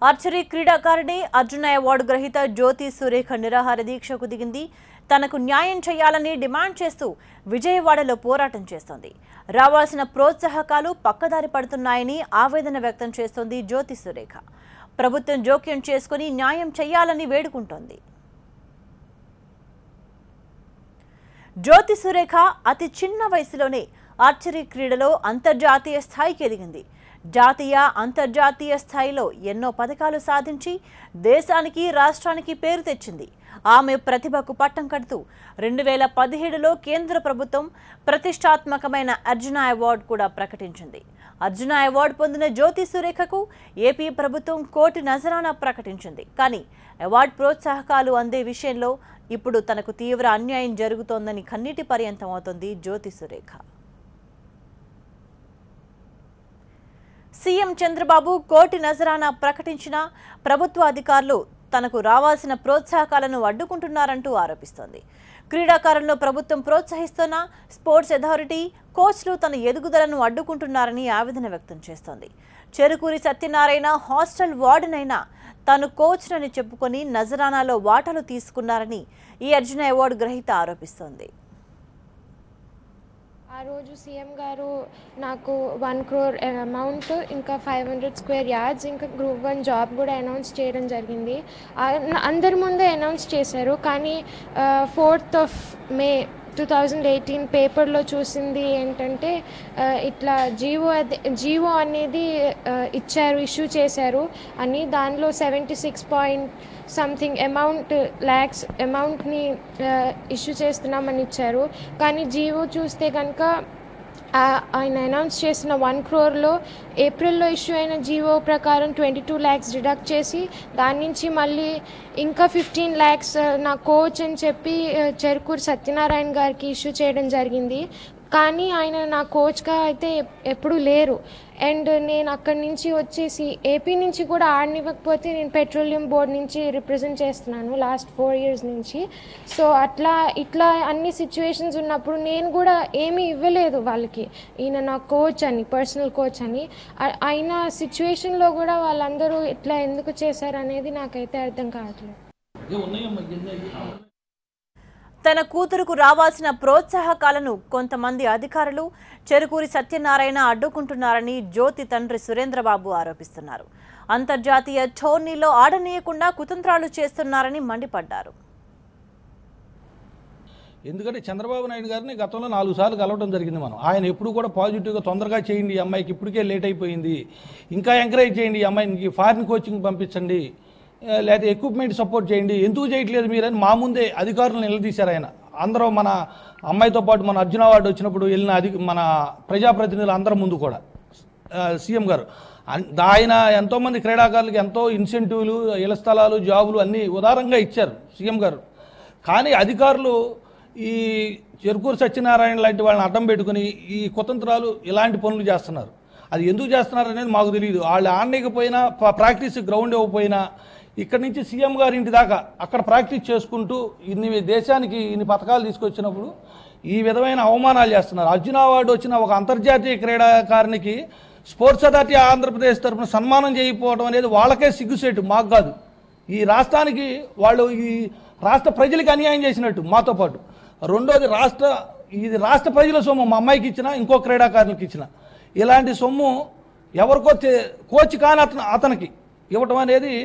Archery క్రీడాకారిణి Arjuna award గ్రహీత జ్యోతి సురేఖ నిరాహార దీక్షకు దిగింది. తనకు న్యాయం చేయాలని డిమాండ్ చేస్తూ విజయవాడలో పోరాటం చేస్తోంది. రావాల్సిన ప్రోత్సాహకాలు పక్కదారి పడుతున్నాయని ఆవేదన వ్యక్తం చేస్తోంది జ్యోతి సురేఖ. ప్రభుత్వం జోక్యం చేసుకుని న్యాయం చేయాలని వేడుకుంటోంది. జ్యోతి సురేఖ అతి చిన్న వయసులోనే ఆర్చరీ క్రీడలో అంతర్జాతీయ స్థాయికి ఎదిగింది. జాతీయ అంతర్జాతీయ స్థాయిలో ఎన్నో పథకాలు సాధించి దేశానికి రాష్ట్రానికి పేరు తెచ్చింది. ఆమె ప్రతిభకు పట్టం కడుతూ 2017లో కేంద్ర ప్రభుత్వం ప్రతిష్టాత్మకమైన అర్జున అవార్డు కూడా ప్రకటించింది. అర్జున అవార్డు పొందిన జ్యోతి సురేఖకు ఏపీ ప్రభుత్వం కోటి నజరానా ప్రకటించింది. కానీ అవార్డు ప్రోత్సాహకాలు అందే విషయంలో ఇప్పుడు తనకు తీవ్ర అన్యాయం జరుగుతోందని కన్నీటి పర్యంతం అవుతోంది జ్యోతి సురేఖ. సీఎం చంద్రబాబు కోటి నజరానా ప్రకటించిన ప్రభుత్వ అధికారులు తనకు రావాల్సిన ప్రోత్సాహకాలను అడ్డుకుంటున్నారంటూ ఆరోపిస్తోంది. క్రీడాకారులను ప్రభుత్వం ప్రోత్సహిస్తున్న స్పోర్ట్స్ అథారిటీ కోచ్లు తన ఎదుగుదలను అడ్డుకుంటున్నారని ఆవేదన వ్యక్తం చేస్తోంది. చెరుకూరి సత్యనారాయణ హాస్టల్ వార్డెన్ అయినా తాను కోచ్నని చెప్పుకొని నజరానాలో వాటాలు తీసుకున్నారని ఈ అర్జున అవార్డు గ్రహీత ఆరోపిస్తోంది. ఆ రోజు సీఎం గారు నాకు 1 crore అమౌంట్, ఇంకా 500 square yards, ఇంకా గ్రూప్ 1 జాబ్ కూడా అనౌన్స్ చేయడం జరిగింది. అందరి ముందే అనౌన్స్ చేశారు. కానీ 4th of May 2018 పేపర్లో చూసింది ఏంటంటే ఇట్లా జీవో అనేది ఇచ్చారు, ఇష్యూ చేశారు అని. దానిలో 76 lakhs అమౌంట్ని ఇష్యూ చేస్తున్నామని ఇచ్చారు. కానీ జీవో చూస్తే కనుక ఆయన అనౌన్స్ చేసిన 1 crore ఏప్రిల్లో ఇష్యూ అయిన జీవో ప్రకారం 22 lakhs డిడక్ట్ చేసి దాని నుంచి మళ్ళీ ఇంకా 15 lakhs నా కోచ్ అని చెప్పి చెరుకూరు సత్యనారాయణ గారికి ఇష్యూ చేయడం జరిగింది. కానీ ఆయన నా కోచ్గా అయితే ఎప్పుడూ లేరు. అండ్ నేను అక్కడి నుంచి వచ్చేసి ఏపీ నుంచి కూడా ఆడనివ్వకపోతే నేను పెట్రోలియం బోర్డ్ నుంచి రిప్రజెంట్ చేస్తున్నాను లాస్ట్ 4 years నుంచి. సో ఇట్లా అన్ని సిచ్యువేషన్స్ ఉన్నప్పుడు నేను కూడా ఏమీ ఇవ్వలేదు వాళ్ళకి. ఈయన నా కోచ్ అని, పర్సనల్ కోచ్ అని. అయిన సిచ్యువేషన్లో కూడా వాళ్ళందరూ ఇట్లా ఎందుకు చేశారు అనేది నాకైతే అర్థం కావట్లేదు. తన కూతురుకు రావాల్సిన ప్రోత్సాహకాలను కొంతమంది అధికారులు చెరుకూరి సత్యనారాయణ అడ్డుకుంటున్నారని జ్యోతి తండ్రి సురేంద్రబాబు ఆరోపిస్తున్నారు. అంతర్జాతీయ టోర్నీలో ఆడనీయకుండా కుతంత్రాలు చేస్తున్నారని మండిపడ్డారు. ఎందుకంటే చంద్రబాబు నాయుడు గారిని గతంలో 4 సార్లు కలవడం జరిగింది. ఆయన ఎప్పుడు కూడా పాజిటివ్గా తొందరగా చేయండి, ఈ అమ్మాయికి ఇప్పటికే లేట్ అయిపోయింది, ఇంకా ఎంకరేజ్ చేయండి, ఈ అమ్మాయికి ఫారిన్ కోచింగ్ పంపించండి, లేకపోతే ఎక్విప్మెంట్ సపోర్ట్ చేయండి, ఎందుకు చేయట్లేదు మీరని మా ముందే అధికారులను నిలదీశారు ఆయన. అందరూ మన అమ్మాయితో పాటు మన అర్జున అవార్డు వచ్చినప్పుడు వెళ్ళిన మన ప్రజాప్రతినిధులు అందరి ముందు కూడా సీఎం గారు ఆయన ఎంతోమంది క్రీడాకారులకు ఎంతో ఇన్సెంటివ్లు, ఇళ్ల స్థలాలు, జాబులు అన్నీ ఉదారంగా ఇచ్చారు సీఎం గారు. కానీ అధికారులు ఈ చెరుకూరు సత్యనారాయణ లాంటి వాళ్ళని అడ్డం పెట్టుకుని ఈ కుతంత్రాలు ఇలాంటి పనులు చేస్తున్నారు. అది ఎందుకు చేస్తున్నారు అనేది మాకు తెలియదు. వాళ్ళు ఆడలేకపోయినా, ప్రాక్టీస్ గ్రౌండ్ ఇవ్వకపోయినా ఇక్కడి నుంచి సీఎం గారి ఇంటి దాకా అక్కడ ప్రాక్టీస్ చేసుకుంటూ దేశానికి ఇన్ని పథకాలు తీసుకొచ్చినప్పుడు ఈ విధమైన అవమానాలు చేస్తున్నారు. అర్జున అవార్డు వచ్చిన ఒక అంతర్జాతీయ క్రీడాకారునికి స్పోర్ట్స్ అథారిటీ ఆంధ్రప్రదేశ్ తరఫున సన్మానం చేయకపోవడం అనేది వాళ్ళకే సిగ్గుసేటు, మాకు కాదు. ఈ రాష్ట్రానికి వాళ్ళు ఈ రాష్ట్ర ప్రజలకి అన్యాయం చేసినట్టు మాతో పాటు. రెండోది ఇది రాష్ట్ర ప్రజల సొమ్ము మా అమ్మాయికి ఇచ్చిన, ఇంకో క్రీడాకారునికి ఇచ్చిన. ఇలాంటి సొమ్ము ఎవరికో కోచ్ కాని అతనికి ఇవ్వటం అనేది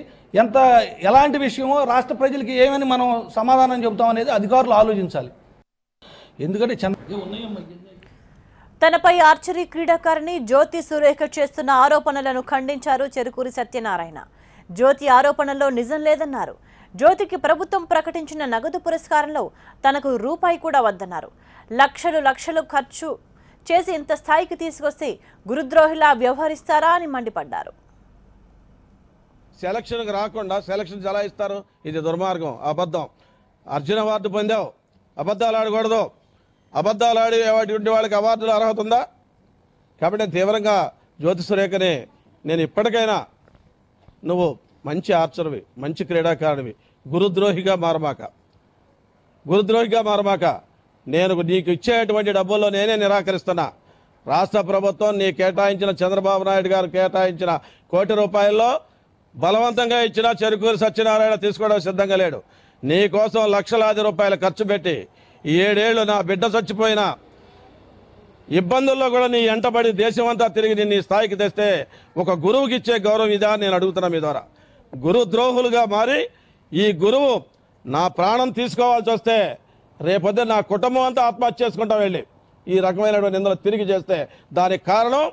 ఎలాంటి విషయమో, రాష్ట్ర ప్రజలకి ఏమని మనం సమాధానం చెబుతాం అనేది అధికారులు ఆలోచించాలి. ఎందుకంటే తనపై ఆర్చరీ క్రీడాకారిణి జ్యోతి సురేఖ చేస్తున్న ఆరోపణలను ఖండించారు చెరుకూరి సత్యనారాయణ. జ్యోతి ఆరోపణల్లో నిజం లేదన్నారు. జ్యోతికి ప్రభుత్వం ప్రకటించిన నగదు పురస్కారంలో తనకు రూపాయి కూడా వద్దన్నారు. లక్షలు ఖర్చు చేసి ఇంత స్థాయికి తీసుకొస్తే గురుద్రోహిలా వ్యవహరిస్తారా అని మండిపడ్డారు. సెలక్షన్కి రాకుండా సెలక్షన్ ఎలా ఇస్తారు? ఇది దుర్మార్గం, అబద్ధం. అర్జున అవార్డు పొందావు, అబద్ధాలు ఆడకూడదు. అబద్ధాలు ఆడి వాళ్ళకి అవార్డులు అర్హత ఉందా? కాబట్టి నేను తీవ్రంగా జ్యోతి సురేఖని నేను ఇప్పటికైనా నువ్వు మంచి ఆర్చర్వి, మంచి క్రీడాకారుడివి, గురుద్రోహిగా మారమాక. నేను నీకు ఇచ్చేటువంటి డబ్బుల్లో నేనే నిరాకరిస్తున్నా. రాష్ట్ర ప్రభుత్వం నీ కేటాయించిన, చంద్రబాబు నాయుడు గారు కేటాయించిన ₹1 కోటి బలవంతంగా ఇచ్చినా చెరుకూరి సత్యనారాయణ తీసుకోవడానికి సిద్ధంగా లేడు. నీ కోసం లక్షలాది రూపాయలు ఖర్చు పెట్టి 7 ఏళ్ళు నా బిడ్డ చచ్చిపోయినా ఇబ్బందుల్లో కూడా నీ ఎంటబడి దేశమంతా తిరిగి నిన్ను ఈ స్థాయికి తెస్తే ఒక గురువుకి ఇచ్చే గౌరవం ఇదా నేను అడుగుతున్నా మీ ద్వారా. గురు ద్రోహులుగా మారి ఈ గురువు నా ప్రాణం తీసుకోవాల్సి వస్తే రేపొద్దు నా కుటుంబం అంతా ఆత్మహత్య చేసుకుంటాం వెళ్ళి ఈ రకమైనటువంటి నిందలు తిరిగి చేస్తే దానికి కారణం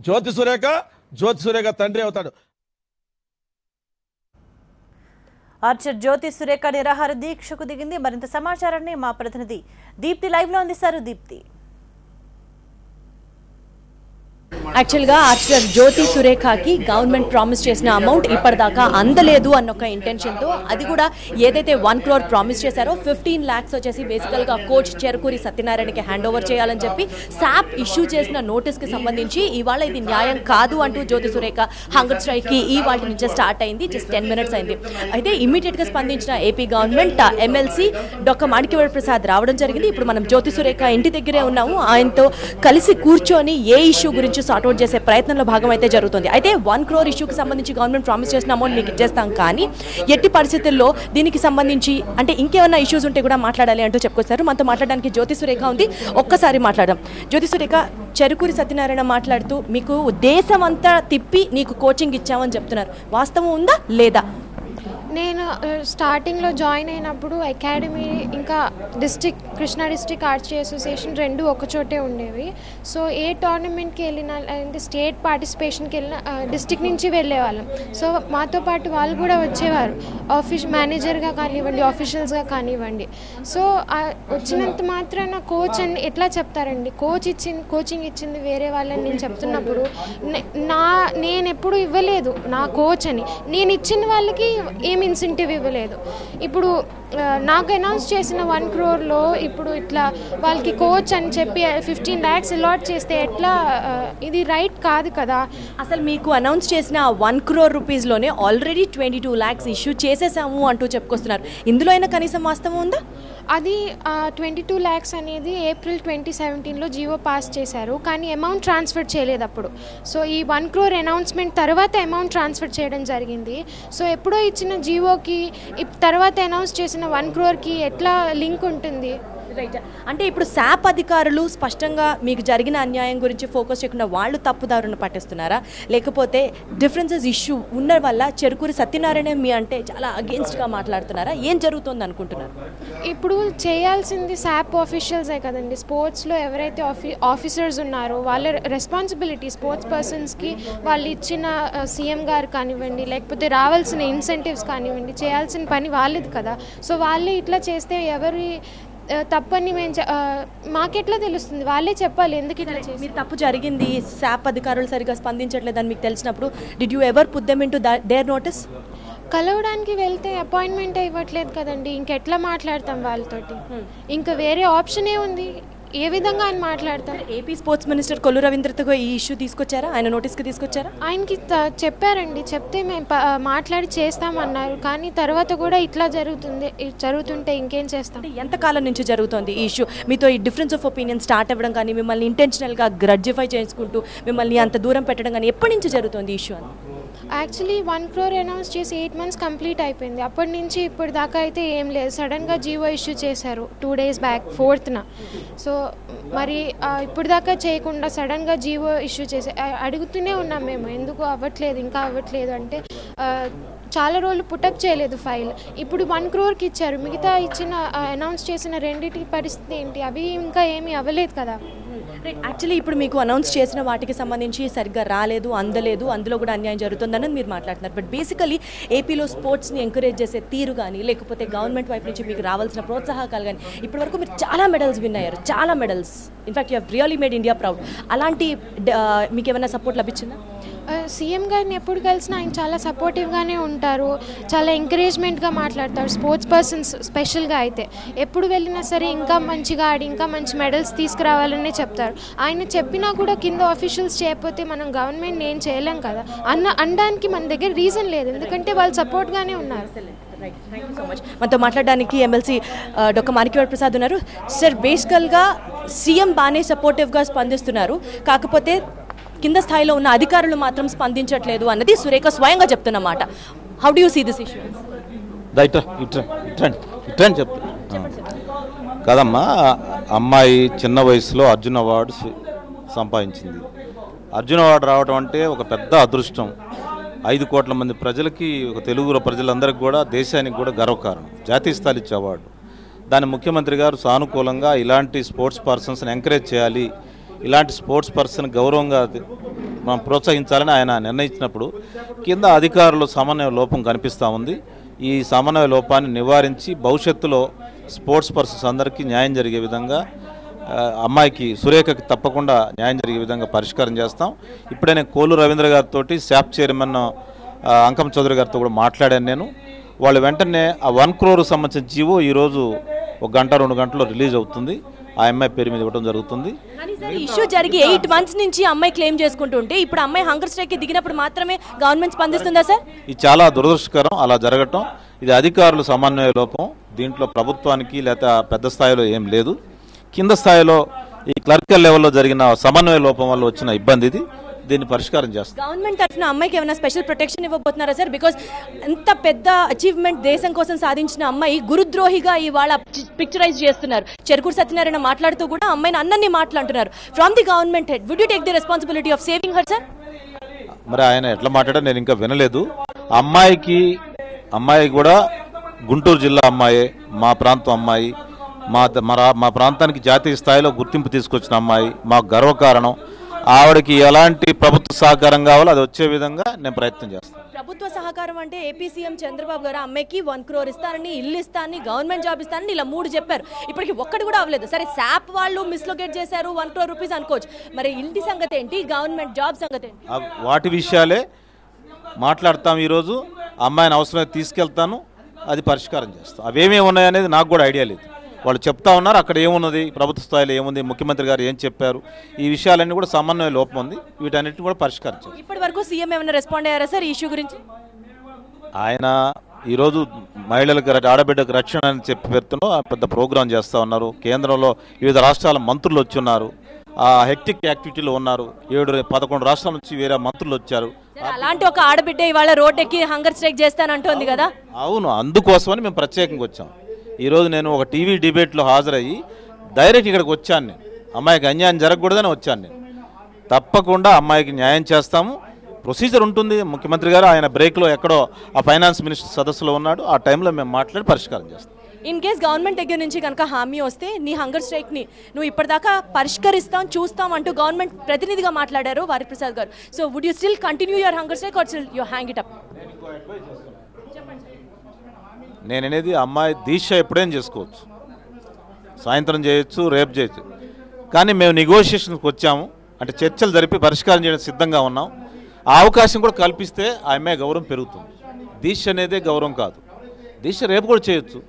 జ్యోతి సురేఖ తండ్రి అవుతాడు. ఆర్చర్ జ్యోతి సురేఖ నిరాహార దీక్షకు దిగింది. మరింత సమాచారాన్ని మా ప్రతినిధి దీప్తి లైవ్ లో అందిస్తారు. దీప్తి, యాక్చువల్గా ఆర్చర్ జ్యోతి సురేఖకి గవర్నమెంట్ ప్రామిస్ చేసిన అమౌంట్ ఇప్పటిదాకా అందలేదు అన్న ఒక ఇంటెన్షన్తో, అది కూడా ఏదైతే 1 crore ప్రామిస్ చేశారో 15 lakhs వచ్చేసి బేసికల్గా కోచ్ చెరుకూరి సత్యనారాయణకి హ్యాండ్ ఓవర్ చేయాలని చెప్పి శాప్ ఇష్యూ చేసిన నోటీస్కి సంబంధించి ఇవాళ ఇది న్యాయం కాదు అంటూ జ్యోతి సురేఖ హంగర్ స్ట్రైక్కి ఇవాళ నుంచే స్టార్ట్ అయింది. జస్ట్ 10 minutes అయింది. అయితే ఇమీడియట్గా స్పందించిన AP government MLC doctor Manikyavara Prasad రావడం జరిగింది. ఇప్పుడు మనం జ్యోతి సురేఖ ఇంటి దగ్గరే ఉన్నాము. ఆయనతో కలిసి కూర్చొని ఏ ఇష్యూ గురించి సార్ట్అవుట్ చేసే ప్రయత్నంలో భాగం అయితే జరుగుతుంది. అయితే 1 crore ఇష్యూకి సంబంధించి గవర్నమెంట్ ప్రామిస్ చేసిన అమౌంట్ మీకు ఇచ్చేస్తాం, కానీ ఎట్టి పరిస్థితుల్లో దీనికి సంబంధించి అంటే ఇంకేమైనా ఇష్యూస్ ఉంటే కూడా మాట్లాడాలి అంటూ చెప్పుకొస్తారు. మనతో మాట్లాడడానికి జ్యోతి సురేఖ ఉంది. ఒక్కసారి మాట్లాడదాం. జ్యోతి సురేఖ, చెరుకూరి సత్యనారాయణ మాట్లాడుతూ మీకు దేశం అంతా తిప్పి నీకు కోచింగ్ ఇచ్చామని చెప్తున్నారు. వాస్తవం ఉందా లేదా? నేను స్టార్టింగ్లో జాయిన్ అయినప్పుడు అకాడమీ ఇంకా కృష్ణా డిస్ట్రిక్ట్ ఆర్చరీ అసోసియేషన్ 2 ఒకచోటే ఉండేవి. సో ఏ టోర్నమెంట్కి వెళ్ళినా అంటే స్టేట్ పార్టిసిపేషన్కి వెళ్ళినా డిస్ట్రిక్ట్ నుంచి వెళ్ళేవాళ్ళం. సో మాతో పాటు వాళ్ళు కూడా వచ్చేవారు, మేనేజర్గా కానివ్వండి, ఆఫీషియల్స్గా కానివ్వండి. సో వచ్చినంత మాత్రాన కోచ్ అని ఎట్లా చెప్తారండి? కోచింగ్ ఇచ్చింది వేరే వాళ్ళని నేను చెప్తున్నప్పుడు నేను ఎప్పుడు ఇవ్వలేదు నా కోచ్ అని. నేను ఇచ్చిన వాళ్ళకి ఏం ఇన్సెంటివ్ ఇవ్వలేదు. ఇప్పుడు నాకు అనౌన్స్ చేసిన 1 crore ఇప్పుడు ఇట్లా వాళ్ళకి కోచ్ అని చెప్పి 15 lakhs అలాట్ చేస్తే ఎట్లా? ఇది రైట్ కాదు కదా. అసలు మీకు అనౌన్స్ చేసిన 1 crore రూపీస్లోనే ఆల్రెడీ 22 lakhs ఇష్యూ చేసేసాము అంటూ చెప్పుకొస్తున్నారు. ఇందులో అయినా కనీసం వాస్తవం ఉందా? అది 22 lakhs అనేది April 2017లో జీవో పాస్ చేశారు, కానీ అమౌంట్ ట్రాన్స్ఫర్ చేయలేదు అప్పుడు. సో ఈ 1 crore అనౌన్స్మెంట్ తర్వాత అమౌంట్ ట్రాన్స్ఫర్ చేయడం జరిగింది. సో ఎప్పుడో ఇచ్చిన జీవోకి తర్వాత అనౌన్స్ చేసిన 1 crore ఎట్లా లింక్ ఉంటుంది? రైట్. అంటే ఇప్పుడు శాప్ అధికారులు స్పష్టంగా మీకు జరిగిన అన్యాయం గురించి ఫోకస్ చేయకుండా వాళ్ళు తప్పుదారును పట్టిస్తున్నారా, లేకపోతే డిఫరెన్సెస్ ఇష్యూ ఉన్న వల్ల చెరుకూరి సత్యనారాయణ మీ అంటే చాలా అగేన్స్ట్గా మాట్లాడుతున్నారా? ఏం జరుగుతుంది అనుకుంటున్నారు? ఇప్పుడు చేయాల్సింది శాప్ ఆఫీషియల్సే కదండి. స్పోర్ట్స్లో ఎవరైతే ఆఫీసర్స్ ఉన్నారో వాళ్ళ రెస్పాన్సిబిలిటీ, స్పోర్ట్స్ పర్సన్స్కి వాళ్ళు ఇచ్చిన సీఎం గారు కానివ్వండి, లేకపోతే రావాల్సిన ఇన్సెంటివ్స్ కానివ్వండి, చేయాల్సిన పని వాళ్ళది కదా. సో వాళ్ళే ఇట్లా చేస్తే ఎవరి తప్పని మాకెట్లా తెలుస్తుంది? వాళ్ళే చెప్పాలి ఎందుకు ఇట్లా చేసి. మీరు తప్పు జరిగింది, శాప్ అధికారులు సరిగా స్పందించట్లేదని మీకు తెలిసినప్పుడు did you ever put them in to their notice? కలవడానికి వెళ్తే అపాయింట్మెంట్ ఇవ్వట్లేదు కదండి, ఇంకెట్లా మాట్లాడతాం వాళ్ళతోటి? ఇంకా వేరే ఆప్షనే ఉంది? ఏ విధంగా ఆయన మాట్లాడతారు? ఏపీ స్పోర్ట్స్ మినిస్టర్ కొల్లు రవీంద్రతో ఈ ఇష్యూ తీసుకొచ్చారా? ఆయన నోటీస్కి తీసుకొచ్చారా? ఆయనకి చెప్పారండి, చెప్తే మేము మాట్లాడి చేస్తామన్నారు, కానీ తర్వాత కూడా ఇట్లా జరుగుతుంటే ఇంకేం చేస్తాం? ఎంతకాలం నుంచి జరుగుతుంది ఈ ఇష్యూ? మీతో ఈ డిఫరెన్స్ ఆఫ్ ఒపీనియన్ స్టార్ట్ అవ్వడం కానీ, మిమ్మల్ని ఇంటెన్షనల్గా గ్రడ్జిఫై చేసుకుంటూ మిమ్మల్ని అంత దూరం పెట్టడం కానీ ఎప్పటి నుంచి జరుగుతుంది ఈ ఇష్యూ అని? యాక్చువల్లీ 1 crore అనౌన్స్ చేసి 8 months కంప్లీట్ అయిపోయింది. అప్పటి నుంచి ఇప్పటి దాకా అయితే ఏం లేదు. సడన్గా జీవో ఇష్యూ చేశారు 2 days బ్యాక్ 4th. సో మరి ఇప్పుడు దాకా చేయకుండా సడన్గా జీవో ఇష్యూ చేసి అడుగుతూనే ఉన్నాం మేము, ఎందుకు అవ్వట్లేదు, ఇంకా అవ్వట్లేదు అంటే చాలా రోజులు పుటప్ చేయలేదు ఫైల్. ఇప్పుడు 1 crore ఇచ్చారు, మిగతా ఇచ్చిన అనౌన్స్ చేసిన 2 పరిస్థితి ఏంటి? అవి ఇంకా ఏమీ అవ్వలేదు కదా. రైట్. యాక్చువల్లీ ఇప్పుడు మీకు అనౌన్స్ చేసిన వాటికి సంబంధించి సరిగ్గా రాలేదు, అందలేదు, అందులో కూడా అన్యాయం జరుగుతుందని మీరు మాట్లాడుతున్నారు. బట్ బేసికలీ ఏపీలో స్పోర్ట్స్ని ఎంకరేజ్ చేసే తీరు కానీ, లేకపోతే గవర్నమెంట్ వైపు నుంచి మీకు రావాల్సిన ప్రోత్సాహకాలు కానీ, ఇప్పటివరకు మీరు చాలా మెడల్స్ విన్ అయ్యారు, చాలా medals. In fact you have really made India proud. అలాంటి మీకు ఏమైనా సపోర్ట్ లభించిందా? సీఎం గారిని ఎప్పుడు కలిసినా ఆయన చాలా సపోర్టివ్గానే ఉంటారు, చాలా ఎంకరేజ్మెంట్గా మాట్లాడతారు. స్పోర్ట్స్ పర్సన్స్ స్పెషల్గా అయితే ఎప్పుడు వెళ్ళినా సరే ఇంకా మంచిగా ఆడి ఇంకా మంచి మెడల్స్ తీసుకురావాలనే చెప్తారు. ఆయన చెప్పినా కూడా కింద ఆఫీషియల్స్ చేయకపోతే మనం గవర్నమెంట్ ఏం చేయలేం కదా అనడానికి మన దగ్గర రీజన్ లేదు, ఎందుకంటే వాళ్ళు సపోర్ట్గానే ఉన్నారు. మనతో మాట్లాడడానికి ఎమ్మెల్సీ డాక్టర్ మాణిక్యవర ప్రసాద్ ఉన్నారు. సార్, బేసికల్గా సీఎం బాగానే సపోర్టివ్గా స్పందిస్తున్నారు, కాకపోతే కింద స్థాయిలో ఉన్న అధికారులు మాత్రం స్పందించట్లేదు అన్నది సురేఖ స్వయంగా చెప్తున్నమాట. How do you see this issue? ఇట్రని చెప్తా కదమ్మా, అమ్మాయి చిన్న వయసులో అర్జున్ అవార్డు సంపాదించింది. అర్జున్ అవార్డు రావడం అంటే ఒక పెద్ద అదృష్టం. 5 కోట్ల మంది ప్రజలకి, ఒక తెలుగు ప్రజలందరికీ కూడా, దేశానికి కూడా గర్వకారణం. జాతీయ స్థాయి ఇచ్చే అవార్డు. దాన్ని ముఖ్యమంత్రి గారు సానుకూలంగా ఇలాంటి స్పోర్ట్స్ పర్సన్స్ని ఎంకరేజ్ చేయాలి, ఇలాంటి స్పోర్ట్స్ పర్సన్ గౌరవంగా మనం ప్రోత్సహించాలని ఆయన నిర్ణయించినప్పుడు కింద అధికారులు సమన్వయ లోపం కనిపిస్తూ ఉంది. ఈ సమన్వయ లోపాన్ని నివారించి భవిష్యత్తులో స్పోర్ట్స్ పర్సన్స్ అందరికీ న్యాయం జరిగే విధంగా, అమ్మాయికి సురేఖకి తప్పకుండా న్యాయం జరిగే విధంగా పరిష్కారం చేస్తాం. ఇప్పుడే నేను కోలు రవీంద్ర గారితో, శాప్ చైర్మన్ అంకం చౌదరి గారితో కూడా మాట్లాడాను నేను. వాళ్ళు వెంటనే ఆ 1 crore సంబంధించిన జీవో ఈరోజు 1 గంట 2 గంటల్లో రిలీజ్ అవుతుంది. ఆ అమ్మాయి పేరు మీద ఇవ్వడం జరుగుతుంది. ఇష్యూ జరిగి 8 months నుంచి అమ్మాయి క్లెయిమ్ చేసుకుంటుంటే ఇప్పుడు అమ్మాయి హంగర్ స్ట్రైక్ దిగినప్పుడు మాత్రమే గవర్నమెంట్ స్పందిస్తుందా సార్? ఇది చాలా దురదృష్టకరం అలా జరగటం. ఇది అధికారుల సమన్వయ లోపం. దీంట్లో ప్రభుత్వానికి లేదా పెద్ద స్థాయిలో ఏం లేదు. కింద స్థాయిలో ఈ క్లర్కల్ లెవెల్లో జరిగిన సమన్వయ లోపం వల్ల వచ్చిన ఇబ్బంది ఇది. దీన్ని పరిష్కారం చేస్తాం. గవర్నమెంట్ తరఫున అమ్మాయికి ఏమైనా స్పెషల్ ప్రొటెక్షన్ ఇవ్వబోతున్నారా సార్? బికాస్ ఎంత పెద్ద అచీవ్మెంట్ దేశం కోసం సాధించిన అమ్మాయి గురుద్రోహిగా ఇవాళ పిక్చరైజ్ చేస్తున్నారు. చెరుకూరు సత్యనారాయణ మాట్లాడుతూ కూడా అమ్మాయిని అన్నన్ని మాట్లాడుతున్నారు. From the government head would you take the responsibility of saving her sir? మరి ఆయన ఎట్లా మాట్లాడా నేను ఇంకా వినలేదు. అమ్మాయి కూడా గుంటూరు జిల్లా అమ్మాయే, మా ప్రాంతం అమ్మాయి, మా ప్రాంతానికి జాతీయ స్థాయిలో గుర్తింపు తీసుకొచ్చిన అమ్మాయి, మాకు గర్వకారణం. ఆవిడకి ఎలాంటి ప్రభుత్వ సహకారం కావాలో అది వచ్చే విధంగా నేను ప్రయత్నం చేస్తాను. ప్రభుత్వ సహకారం అంటే ఏపీ సీఎం చంద్రబాబు గారు అమ్మాయికి 1 crore ఇస్తానని, ఇల్లు ఇస్తానని, గవర్నమెంట్ జాబ్ ఇస్తానని ఇలా 3 చెప్పారు. ఇప్పటికి ఒక్కటి కూడా అవ్వలేదు. సరే శాప్ వాళ్ళు మిస్లొకేట్ చేశారు, 1 crore rupees అనుకోవచ్చు. మరి ఇంటి సంగతి ఏంటి, గవర్నమెంట్ జాబ్ సంగతి ఏంటి? వాటి విషయాలే మాట్లాడతాం. ఈరోజు అమ్మాయిని అవసరమైతే తీసుకెళ్తాను, అది పరిష్కారం చేస్తాం. అవేమేమి ఉన్నాయనేది నాకు కూడా ఐడియా లేదు. వాళ్ళు చెప్తా ఉన్నారు అక్కడ ఏమున్నది, ప్రభుత్వ స్థాయిలో ఏముంది, ముఖ్యమంత్రి గారు ఏం చెప్పారు, ఈ విషయాలన్నీ కూడా సమన్వయ లోపం ఉంది. వీటన్నిటిని కూడా పరిష్కరించారు. ఇప్పటి వరకు సీఎం ఏమైనా రెస్పాండ్ అయ్యారా సార్ ఈ ఇష్యూ గురించి? ఆయన ఈరోజు మహిళలకు, ఆడబిడ్డకు రక్షణ అని చెప్పి పెడుతూ పెద్ద ప్రోగ్రాం చేస్తూ ఉన్నారు. కేంద్రంలో వివిధ రాష్ట్రాల మంత్రులు వచ్చి ఉన్నారు, ఆ హెక్టిక్ యాక్టివిటీలో ఉన్నారు. 7-11 రాష్ట్రాల నుంచి వేరే మంత్రులు వచ్చారు. అలాంటి ఒక ఆడబిడ్డ ఇవాళ రోడ్డెక్కి హంగర్ స్ట్రైక్ చేస్తానంటోంది కదా. అవును, అందుకోసమని మేము ప్రత్యేకంగా వచ్చాం. ఈరోజు నేను ఒక టీవీ డిబేట్లో హాజరయ్యి డైరెక్ట్ ఇక్కడికి వచ్చాను. నేను అమ్మాయికి అన్యాయం జరగకూడదని వచ్చాను. నేను తప్పకుండా అమ్మాయికి న్యాయం చేస్తాము. ప్రొసీజర్ ఉంటుంది. ముఖ్యమంత్రి గారు ఆయన బ్రేక్లో ఎక్కడో ఆ ఫైనాన్స్ మినిస్టర్ సదస్సులో ఉన్నాడు. ఆ టైంలో మేము మాట్లాడి పరిష్కారం చేస్తాం. ఇన్ కేస్ గవర్నమెంట్ దగ్గర నుంచి కనుక హామీ వస్తే నీ హంగర్ స్ట్రైక్ని నువ్వు ఇప్పటిదాకా పరిష్కరిస్తాం, చూస్తాం అంటూ గవర్నమెంట్ ప్రతినిధిగా మాట్లాడారు వారిప్రసాద్ గారు. So would you still continue your hunger strike or still you hang it up? నేను అనేది అమ్మాయి దీక్ష ఎప్పుడైనా చేసుకోవచ్చు, సాయంత్రం చేయొచ్చు, రేపు చేయొచ్చు. కానీ మేము నెగోషియేషన్కి వచ్చాము, అంటే చర్చలు జరిపి పరిష్కారం చేయడానికి సిద్ధంగా ఉన్నాం. ఆ అవకాశం కూడా కల్పిస్తే ఆ అమ్మాయి గౌరవం పెరుగుతుంది. దీక్ష అనేదే గౌరవం కాదు. దీక్ష రేపు కూడా చేయొచ్చు,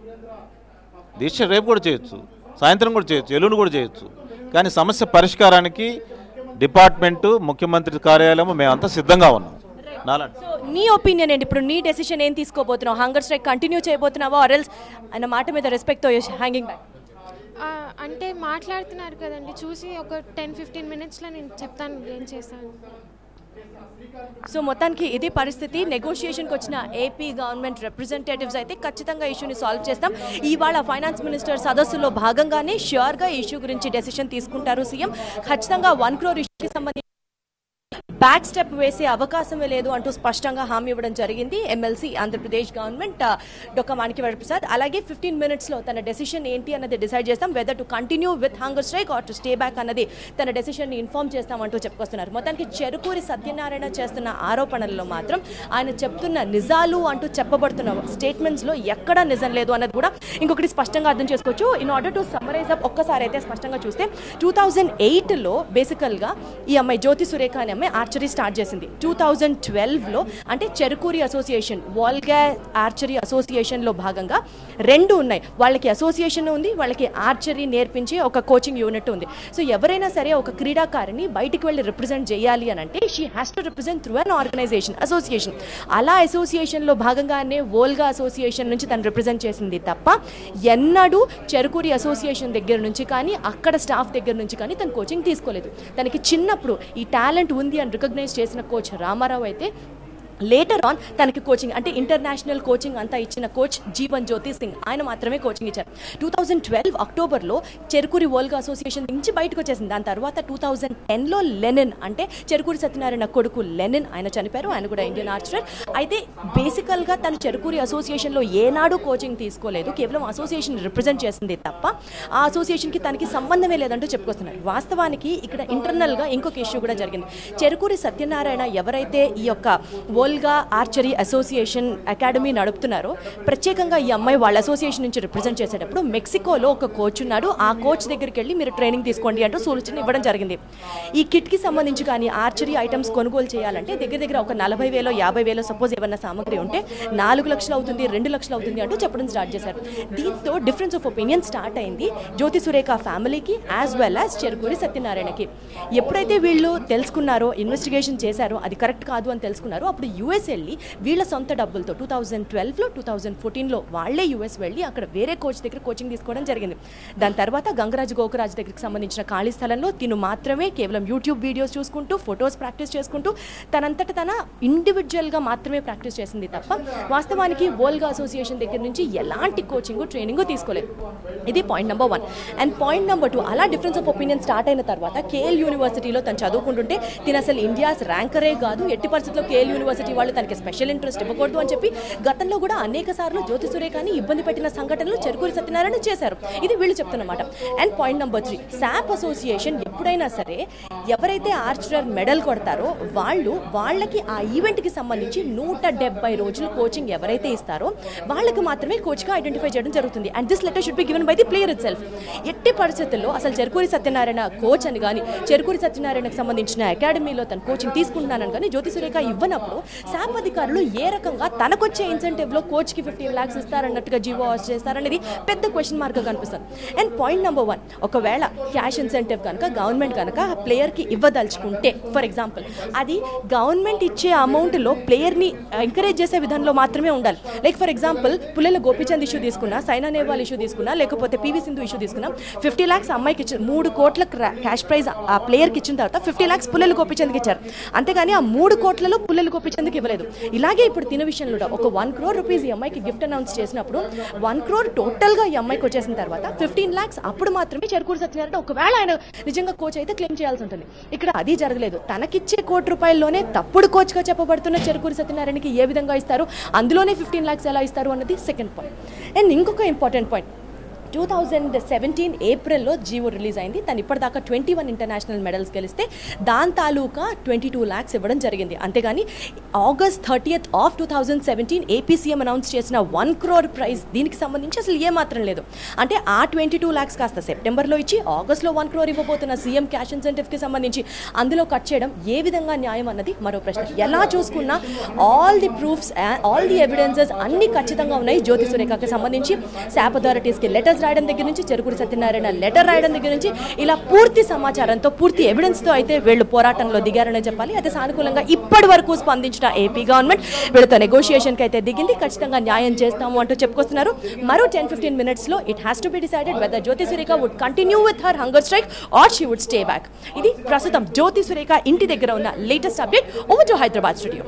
సాయంత్రం కూడా చేయొచ్చు, ఎల్లుండి కూడా చేయొచ్చు. కానీ సమస్య పరిష్కారానికి డిపార్ట్మెంటు, ముఖ్యమంత్రి కార్యాలయం మేమంతా సిద్ధంగా ఉన్నాం. సో నీ ఒపీనియన్ ఏంటి? ఇప్పుడు నీ డెసిషన్ ఏం తీసుకోబోతున్నావు? హంగర్ స్ట్రైక్ కంటిన్యూ చేయబోతున్నావా ఆర్ ఎల్స్ ఆయన మాట మీద రెస్పెక్ట్తో హ్యాంగింగ్ బ్యాక్? అంటే మాట్లాడుతున్నారు కదండి, చూసి ఒక 10-15 minutesలో నేను చెప్తాను ఏం చేస్తాను. సో మొత్తానికి ఇది పరిస్థితి. నెగోషియేషన్కి వచ్చిన ఏపీ గవర్నమెంట్ రిప్రజెంటేటివ్స్ అయితే ఖచ్చితంగా ఇష్యూని సాల్వ్ చేస్తాం. ఇవాళ ఫైనాన్స్ మినిస్టర్ సదస్సులో భాగంగానే ష్యూర్గా ఇష్యూ గురించి డెసిషన్ తీసుకుంటారు సీఎం. ఖచ్చితంగా 1 crore ఇష్యూకి సంబంధించి బ్యాక్ స్టెప్ వేసే అవకాశమే లేదు అంటూ స్పష్టంగా హామీ ఇవ్వడం జరిగింది ఎమ్మెల్సీ ఆంధ్రప్రదేశ్ గవర్నమెంట్ డొక్క మాణిక్యవర ప్రసాద్. అలాగే 15 minutesలో తన డెసిషన్ ఏంటి అన్నది డిసైడ్ చేస్తాం. Whether to continue with hunger strike or to stay back అన్నది తన డెసిషన్ని ఇన్ఫార్మ్ చేస్తామంటూ చెప్పుకొస్తున్నారు. మొత్తానికి చెరుకూరి సత్యనారాయణ చేస్తున్న ఆరోపణల్లో మాత్రం ఆయన చెప్తున్న నిజాలు అంటూ చెప్పబడుతున్న స్టేట్మెంట్స్లో ఎక్కడా నిజం లేదు అన్నది కూడా ఇంకొకటి స్పష్టంగా అర్థం చేసుకోవచ్చు. In order to summarise up ఒక్కసారి అయితే స్పష్టంగా చూస్తే 2008లో బేసికల్గా ఈ అమ్మాయి జ్యోతి సురేఖ అనే అమ్మాయి ఆర్చరీ స్టార్ట్ చేసింది 2012లో. అంటే చెరుకూరి అసోసియేషన్, వోల్గా ఆర్చరీ అసోసియేషన్లో భాగంగా 2 ఉన్నాయి. వాళ్ళకి అసోసియేషన్ ఉంది, వాళ్ళకి ఆర్చరీ నేర్పించే ఒక కోచింగ్ యూనిట్ ఉంది. సో ఎవరైనా సరే ఒక క్రీడాకారిని బయటికి వెళ్ళి రిప్రజెంట్ చేయాలి అని అంటే she has to represent through an organisation, association. అలా అసోసియేషన్లో భాగంగానే వోల్గా అసోసియేషన్ నుంచి తను రిప్రజెంట్ చేసింది తప్ప ఎన్నడూ చెరుకూరి అసోసియేషన్ దగ్గర నుంచి కానీ అక్కడ స్టాఫ్ దగ్గర నుంచి కానీ తను కోచింగ్ తీసుకోలేదు. తనకి చిన్నప్పుడు ఈ టాలెంట్ ఉంది అని రికగ్నైజ్ చేసిన కోచ్ రామారావు అయితే లేటర్ ఆన్ తనకి కోచింగ్ అంటే ఇంటర్నేషనల్ కోచింగ్ అంతా ఇచ్చిన కోచ్ జీవన్ జ్యోతి సింగ్, ఆయన మాత్రమే కోచింగ్ ఇచ్చారు. 2012 అక్టోబర్లో చెరుకూరి వోల్గా అసోసియేషన్ నుంచి బయటకు వచ్చేసింది. దాని తర్వాత 2010లో లెనిన్ అంటే చెరుకూరి సత్యనారాయణ కొడుకు లెనిన్, ఆయన చనిపోయారు, ఆయన కూడా ఇండియన్ ఆర్చరర్. అయితే బేసికల్గా తను చెరుకూరి అసోసియేషన్లో ఏనాడు కోచింగ్ తీసుకోలేదు, కేవలం అసోసియేషన్ రిప్రజెంట్ చేసింది తప్ప ఆ అసోసియేషన్కి తనకి సంబంధమే లేదంటూ చెప్పుకొస్తున్నారు. వాస్తవానికి ఇక్కడ ఇంటర్నల్గా ఇంకొక ఇష్యూ కూడా జరిగింది. చెరుకూరి సత్యనారాయణ ఎవరైతే ఈ యొక్క వోల్గా ఆర్చరీ అసోసియేషన్ అకాడమీ నడుపుతున్నారో, ప్రత్యేకంగా ఈ అమ్మాయి వాళ్ళ అసోసియేషన్ నుంచి రిప్రజెంట్ చేసేటప్పుడు మెక్సికోలో ఒక కోచ్ ఉన్నాడు, ఆ కోచ్ దగ్గరికి వెళ్ళి మీరు ట్రైనింగ్ తీసుకోండి అంటూ సూచన ఇవ్వడం జరిగింది. ఈ కిట్కి సంబంధించి కానీ ఆర్చరీ ఐటమ్స్ కొనుగోలు చేయాలంటే దగ్గర ఒక 40,000 50,000 సపోజ్ ఏమన్నా సామగ్రి ఉంటే 4 లక్షలు అవుతుంది, 2 లక్షలు అవుతుంది అంటూ చెప్పడం స్టార్ట్ చేశారు. దీంతో డిఫరెన్స్ ఆఫ్ ఒపీనియన్ స్టార్ట్ అయింది జ్యోతి సురేఖ ఫ్యామిలీకి యాజ్ వెల్ యాజ్ చెరుకూరి సత్యనారాయణకి. ఎప్పుడైతే వీళ్ళు తెలుసుకున్నారో, ఇన్వెస్టిగేషన్ చేశారో అది కరెక్ట్ కాదు అని తెలుసుకున్నారో, అప్పుడు యూఎస్ వెళ్ళి వీళ్ళ సొంత డబ్బులతో 2012లో 2014లో వాళ్ళే యూఎస్ వెళ్ళి అక్కడ వేరే కోచ్ దగ్గర కోచింగ్ తీసుకోవడం జరిగింది. దాని తర్వాత గంగరాజు గోకరాజు దగ్గరికి సంబంధించిన ఖాళీ స్థలంలో తిను మాత్రమే కేవలం యూట్యూబ్ వీడియోస్ చూసుకుంటూ ఫొటోస్ ప్రాక్టీస్ చేసుకుంటూ తనంతట తన ఇండివిజువల్గా మాత్రమే ప్రాక్టీస్ చేసింది తప్ప వాస్తవానికి వోల్గా అసోసియేషన్ దగ్గర నుంచి ఎలాంటి కోచింగ్ ట్రైనింగ్ తీసుకోలేదు. ఇది point number 1. And point number 2, అలా డిఫరెన్స్ ఆఫ్ ఒపీనియన్ స్టార్ట్ అయిన తర్వాత కేఎల్ యూనివర్సిటీలో తను చదువుకుంటుంటే తిను అసలు ఇండియాస్ ర్యాంకరే కాదు, ఎట్టి పరిస్థితుల్లో కేఎల్ యూనివర్సిటీ వాళ్ళు తనకి స్పెషల్ ఇంట్రెస్ట్ ఇవ్వకూడదు అని చెప్పి గతంలో కూడా అనేక సార్లు జ్యోతి సురేఖని ఇబ్బంది పెట్టిన సంఘటనలు చెరుకూరి సత్యనారాయణ చేశారు. ఇది వీళ్ళు చెప్తున్నమాట. And point number 3, SAAP association ఎప్పుడైనా సరే ఎవరైతే ఆర్చరర్ మెడల్ కొడతారో వాళ్ళకి ఆ ఈవెంట్కి సంబంధించి 170 రోజులు కోచింగ్ ఎవరైతే ఇస్తారో వాళ్ళకి మాత్రమే కోచ్గా ఐడెంటిఫై చేయడం జరుగుతుంది. And this letter should be given by the player it self. ఎట్టి పరిస్థితుల్లో అసలు చెరుకూరి సత్యనారాయణ కోచ్ అని కానీ చెరుకూరి సత్యనారాయణకు సంబంధించిన అకాడమీలో తన కోచింగ్ తీసుకుంటున్నానని కానీ జ్యోతి సురేఖ ఇవ్వనప్పుడు శాప్ అధికారులు ఏ రకంగా తనకొచ్చే ఇన్సెంటివ్లో కోచ్కి 15 lakhs ఇస్తారన్నట్టుగా జీవో వాచ్ చేస్తారనేది పెద్ద క్వశ్చన్ మార్క్గా కనిపిస్తుంది. అండ్ పాయింట్ నెంబర్ 1, ఒకవేళ క్యాష్ ఇన్సెంటివ్ కనుక గవర్నమెంట్ కనుక ప్లేయర్కి ఇవ్వదలుచుకుంటే, ఫర్ ఎగ్జాంపుల్ అది గవర్నమెంట్ ఇచ్చే అమౌంట్లో ప్లేయర్ని ఎంకరేజ్ చేసే విధంలో మాత్రమే ఉండాలి. Like for example Pullela Gopichand issue తీసుకున్నా, సైనా నెహ్వాల్ ఇష్యూ తీసుకున్నా, లేకపోతే పివి సింధు ఇష్యూ తీసుకున్నా, 50 lakhs అమ్మాయికి ఇచ్చారు, 3 కోట్ల క్యాష్ ప్రైజ్ ఆ ప్లేయర్కి ఇచ్చిన తర్వాత 50 lakhs పుల్లెల గోపీచంద్కి ఇచ్చారు. అంతేగాని ఆ 3 కోట్లలో పుల్లెల గోపీచంద్కి ఇవ్వలేదు. ఇలాగే ఇప్పుడు తిన విషయంలో ఒక 1 crore rupees ఈ అమ్మాయికి గిఫ్ట్ అనౌన్స్ చేసినప్పుడు 1 crore టోటల్గా ఈ అమ్మాయికి వచ్చేసిన తర్వాత 15 lakhs అప్పుడు మాత్రమే చెరుకూరి సత్యనారాయణ ఒకవేళ ఆయన నిజంగా కోచ్ అయితే క్లెయిమ్ చేయాల్సి ఉంటుంది. ఇక్కడ అది జరగలేదు. తనకిచ్చే ₹1 తప్పుడు కోచ్గా చెప్పబడుతున్న చెరుకూరి సత్యనారాయణకి ఏ విధంగా ఇస్తారు, అందులోనే 15 lakhs ఎలా ఇస్తారు అన్నది సెకండ్ పాయింట్. అండ్ ఇంకొక ఇంపార్టెంట్ పాయింట్, 2017 ఏప్రిల్లో జీవో రిలీజ్ అయింది. తను ఇప్పటిదాకా 21 ఇంటర్నేషనల్ మెడల్స్ గెలిస్తే దాని తాలూకా 22 lakhs ఇవ్వడం జరిగింది. అంతేగాని August 30th of 2017 AP CM announce చేసిన 1 crore ప్రైజ్ దీనికి సంబంధించి అసలు ఏమాత్రం లేదు. అంటే ఆ 22 lakhs కాస్త సెప్టెంబర్లో ఇచ్చి ఆగస్ట్లో 1 crore ఇవ్వబోతున్న సీఎం క్యాష్ ఇన్సెంటివ్కి సంబంధించి అందులో కట్ చేయడం ఏ విధంగా న్యాయం అన్నది మరో ప్రశ్న. ఎలా చూసుకున్నా all the proofs, all the evidences అన్ని ఖచ్చితంగా ఉన్నాయి. జ్యోతి సురేఖకి సంబంధించి శాప్ అథారిటీస్కి లెటర్స్ రాయడం దగ్గర నుంచి, చెరుకూరి సత్యనారాయణ లెటర్ రాయడం దగ్గర నుంచి ఇలా పూర్తి సమాచారంతో, పూర్తి ఎవిడెన్స్తో అయితే వీళ్ళు పోరాటంలో దిగారని చెప్పాలి. అయితే సానుకూలంగా ఇప్పటి వరకు స్పందించిన ఏపీ గవర్నమెంట్ వీళ్ళతో నెగోషియేషన్కి అయితే దిగింది. ఖచ్చితంగా న్యాయం చేస్తాము అంటూ చెప్పుకొస్తున్నారు. మరో 10-15 minutesలో it has to be decided whether Jyothi Surekha would continue with her hunger strike or she would stay back. ఇది ప్రస్తుతం జ్యోతి సురేఖ ఇంటి దగ్గర ఉన్న latest update. Over to Hyderabad studio.